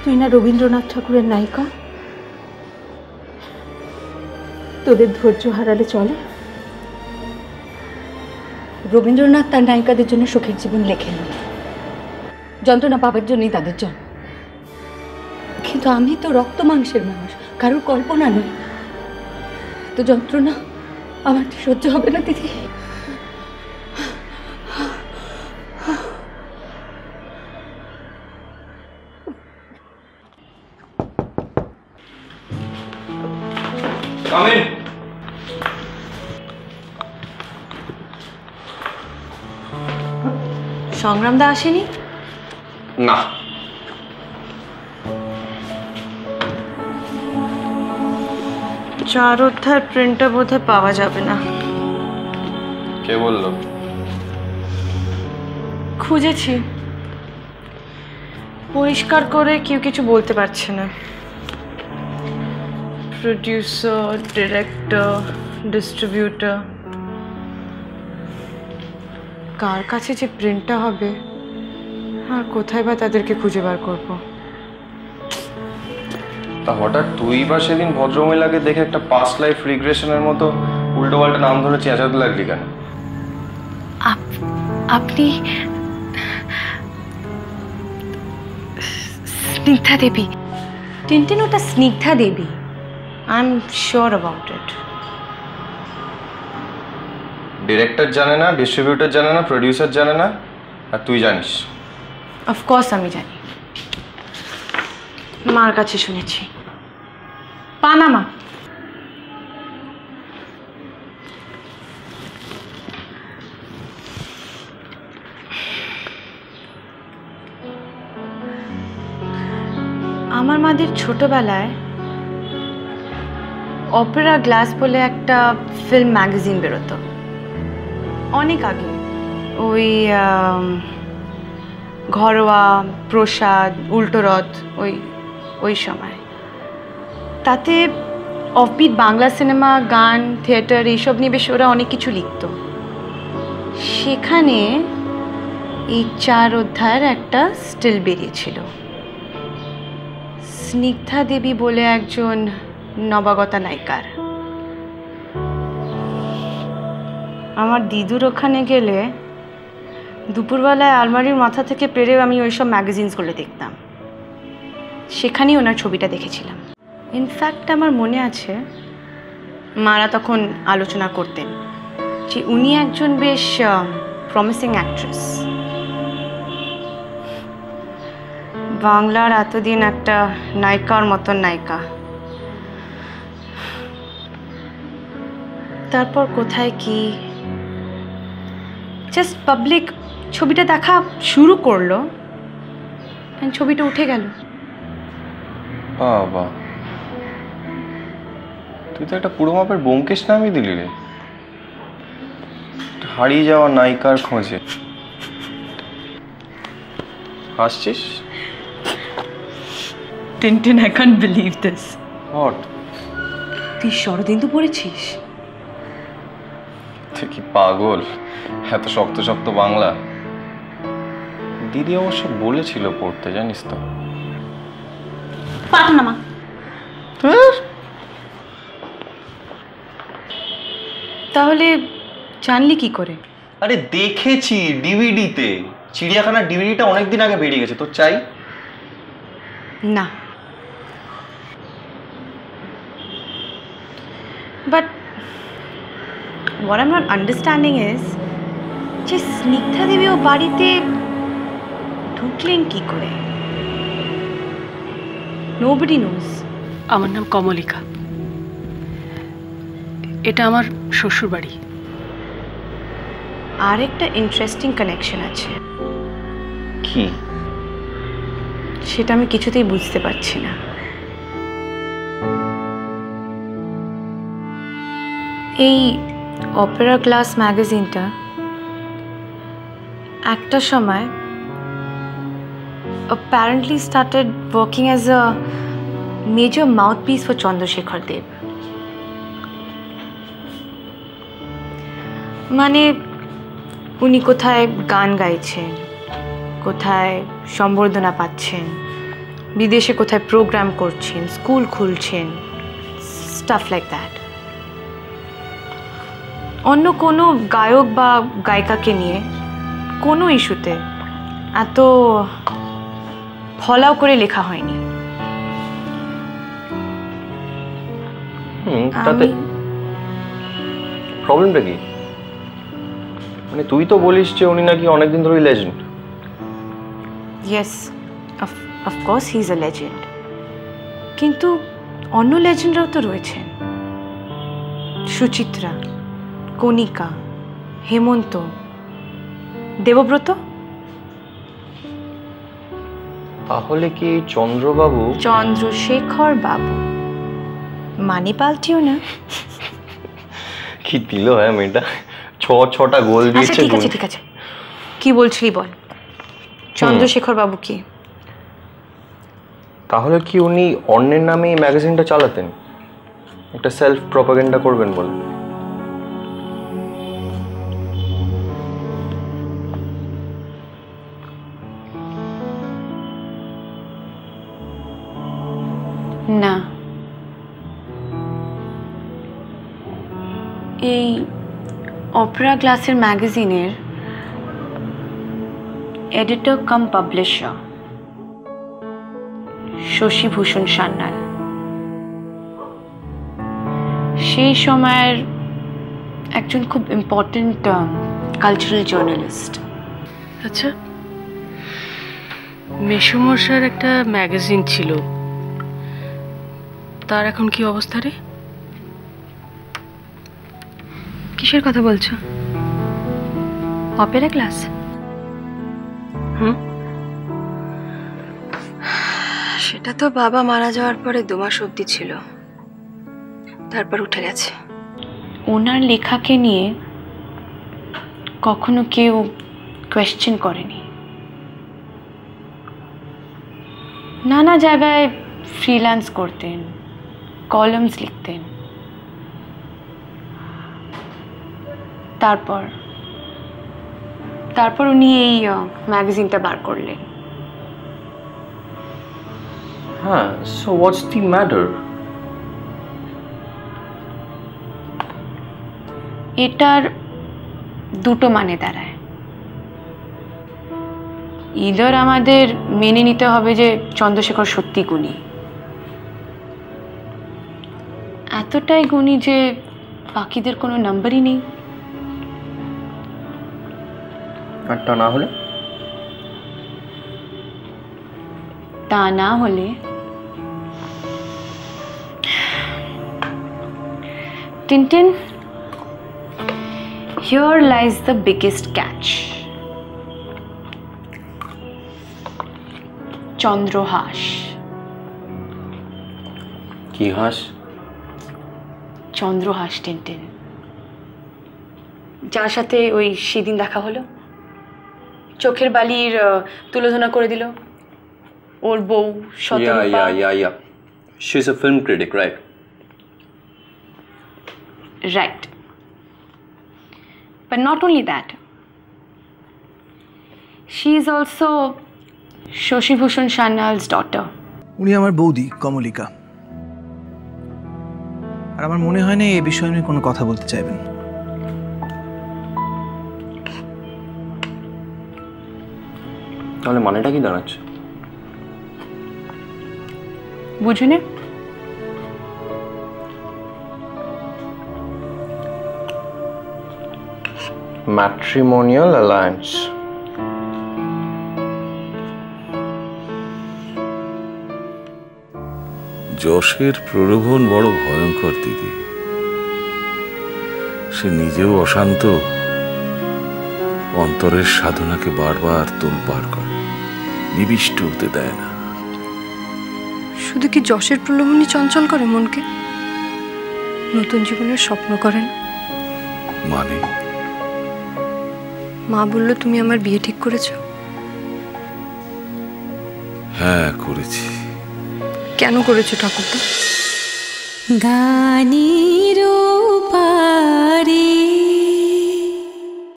তুই না রবীন্দ্রনাথ ঠাকুরের নায়িকা, তোদের ধৈর্য হারালে চলে? রবীন্দ্রনাথ তার নায়িকাদের জন্য সুখের জীবন লেখেন, যন্ত্রণা পাবার জন্যই তাদের জন্য। কিন্তু আমি তো রক্ত মাংসের মানুষ, কারোর কল্পনা নয়। তো যন্ত্রণা আমার সহ্য হবে না দিদি। সংগ্রামদা আসেনি? না। চার অধ্যায়ের প্রিন্টটা বোধহয় পাওয়া যাবে না। কে বললো? খুঁজেছি, পরিষ্কার করে কেউ কিছু বলতে পারছে না। প্রোডিউসার, ডিরেক্টর, ডিস্ট্রিবিউটর, কার কাছে যে প্রিন্টটা হবে আর কোথায় বা তাদেরকে খুঁজে বার করবো। তা হঠাৎ তুই বা সেদিন ভদ্রমহিলাকে দেখে একটা পাস্ট লাইফ রিগ্রেশনের মতো উল্টো পাল্টা নাম ধরে চেঁচাতে লাগলি কেন? আপনি স্নিগ্ধা দেবী? টিনটিন ওটা Snigdha Devi. I am sure about it. Director জানে না, ডিস্ট্রিবিউটর জানে না, প্রডিউসার জানে না, আর তুই জানিস? অফকোর্স আমি জানি, মার কাছে শুনেছি। পানামা। আমার মাদের ছোটবেলায় অপেরা গ্লাস বলে একটা ফিল্ম ম্যাগাজিন বেরোতো, অনেক আগে। ওই ঘরোয়া, প্রসাদ, উল্টোরথ, ওই সময়। তাতে অফবিট বাংলা সিনেমা, গান, থিয়েটার এইসব নিয়ে বেশ ওরা অনেক কিছু লিখত। সেখানে এই চার অধ্যায়ের একটা স্টিল বেরিয়েছিল। স্নিগ্ধা দেবী বলে একজন নবাগতা নায়িকার। আমার দিদুর ওখানে গেলে দুপুরবেলায় আলমারির মাথা থেকে পেরেও আমি ওইসব ম্যাগাজিনসগুলো দেখতাম। সেখানেই ওনার ছবিটা দেখেছিলাম। ইনফ্যাক্ট আমার মনে আছে মারা তখন আলোচনা করতেন যে উনি একজন বেশ প্রমিসিং অ্যাক্ট্রেস। বাংলার এতদিন একটা নায়িকার মতন নায়িকা, তারপর কোথায় কি জাস্ট পাবলিক ছবিটা দেখা শুরু করলো, ছবিটা উঠে গেল। বাবা, তুই তো একটা পুরো মাপের ব্যোমকেশ নামই দিলি রে, হারিয়ে যাওয়া নায়িকার খোঁজে। হাসছিস? Tintin, I can't believe this. What? তুই শরদিন্দু পড়েছিস? তুই কি পাগল? এত শক্ত শক্ত বাংলা। দিদি অবশ্য বলেছিল পড়তে, জানিস তো। পার না মা। তাহলে জানলি কি করে? আরে দেখেছি ডিভিডিতে। চিড়িয়াখানার ডিভিডিটা অনেকদিন আগে বেরিয়ে গেছে, তোর চাই? না, but what I'm not understanding is যে স্নিগ্ধা দেবী ও বাড়িতে ঢুকলেন কি করে? Nobody knows. আমার নাম কমলিকা, এটা আমার শ্বশুর বাড়ি। আর একটা ইন্টারেস্টিং কানেকশন আছে। কি? সেটা আমি কিছুতেই বুঝতে পারছি না। এই অপেরা গ্লাস ম্যাগাজিনটা একটা সময় apparently started working as a major mouthpiece for Chandrasekhar Dev. মানে উনি কোথায় গান গাইছেন, কোথায় সম্বর্ধনা পাচ্ছেন, বিদেশে কোথায় প্রোগ্রাম করছেন, স্কুল খুলছেন, স্টাফ লাইক দ্যাট। অন্য কোনো গায়ক বা গায়িকাকে নিয়ে কোনো ইস্যুতে এত ফলাও করে লেখা হয়নি। তাতে প্রবলেমটা কি? মানে তুই তো বলিস যে উনি নাকি অনেকদিন ধরেই legend. Yes, of course he is a legend, কিন্তু অন্য লেজেন্ডরাও তো রয়েছেন। সুচিত্রা, কণিকা, হেমন্ত, দেবব্রত। তাহলে কি চন্দ্রবাবু? চন্দ্রশেখর বাবু মানে পাল্টিও না। কি দিল হ্যাঁ মেয়েটা, ছটা গোল দিয়েছে। ঠিক আছে ঠিক আছে, কি বলছিলি বল। চন্দ্রশেখর বাবু কি? তাহলে কি উনি অন্যের নামে এই ম্যাগাজিনটা চালাতেন, একটা সেলফ প্রপাগান্ডা করবেন বলে? না, এই অপেরা গ্লাসের ম্যাগাজিনের এডিটর কাম পাবলিশার শশীভূষণ সান্যাল সেই সময়ের একজন খুব ইম্পর্টেন্ট কালচারাল জার্নালিস্ট। আচ্ছা, মেসোমশার একটা ম্যাগাজিন ছিল, তার এখন কি অবস্থা রে? কিসের কথা বলছো? Opera class? সেটা তো বাবা মারা যাওয়ার পরে 2 মাস অবধি ছিল, তারপর উঠে গেছে। ওনার লেখাকে নিয়ে কখনো কেউ কোয়েশ্চেন করেনি। নানা জায়গায় ফ্রিল্যান্স করতেন, কলামস লিখতেন। তারপর উনি এই ম্যাগাজিনটা বার করলেন। হ্যাঁ, সো হোয়াটস দি ম্যাটার? এটার দুটো মানে দাঁড়ায়। ইদার আমাদের মেনে নিতে হবে যে চন্দ্রশেখর সত্যি গুণী, এতটাই গুণী যে বাকিদের কোনো নাম্বারই নেই। আর তা না হলে Tintin, here lies the biggest catch. Chandrahas. কি হাস? চন্দ্রহাস টিনটিন, যার সাথে ওই সেদিন দেখা হলো, চোখের বালির তুলোধনা করে দিল ওর বউ শতরূপা। Yeah. She's a film critic, right? Right. But not only that, she is also Shoshibhushan Sannal's daughter. উনি আমার বৌদি কমলিকা, আর আমার মনে হয় না এই বিষয়ে উনি কোনো কথা বলতে চাইবেন। তাহলে মানেটা কি দাঁড়াচ্ছে? বুঝুনে? Matrimonial alliance. যশের প্রলোভন বড় ভয়ঙ্কর দিদি। সে নিজেও অশান্ত, অন্তরের সাধনাকে বারবার তোলপাড় করে, নিবিষ্ট হতে দেয় না। শুধু কি যশের প্রলোভনই চঞ্চল করে মনকে? নতুন জীবনের স্বপ্ন করেন? মানে মা বলল তুমি আমার বিয়ে ঠিক করেছো। হ্যাঁ, করেছি। কেন করেছো ঠাকুরদা? গানের পারে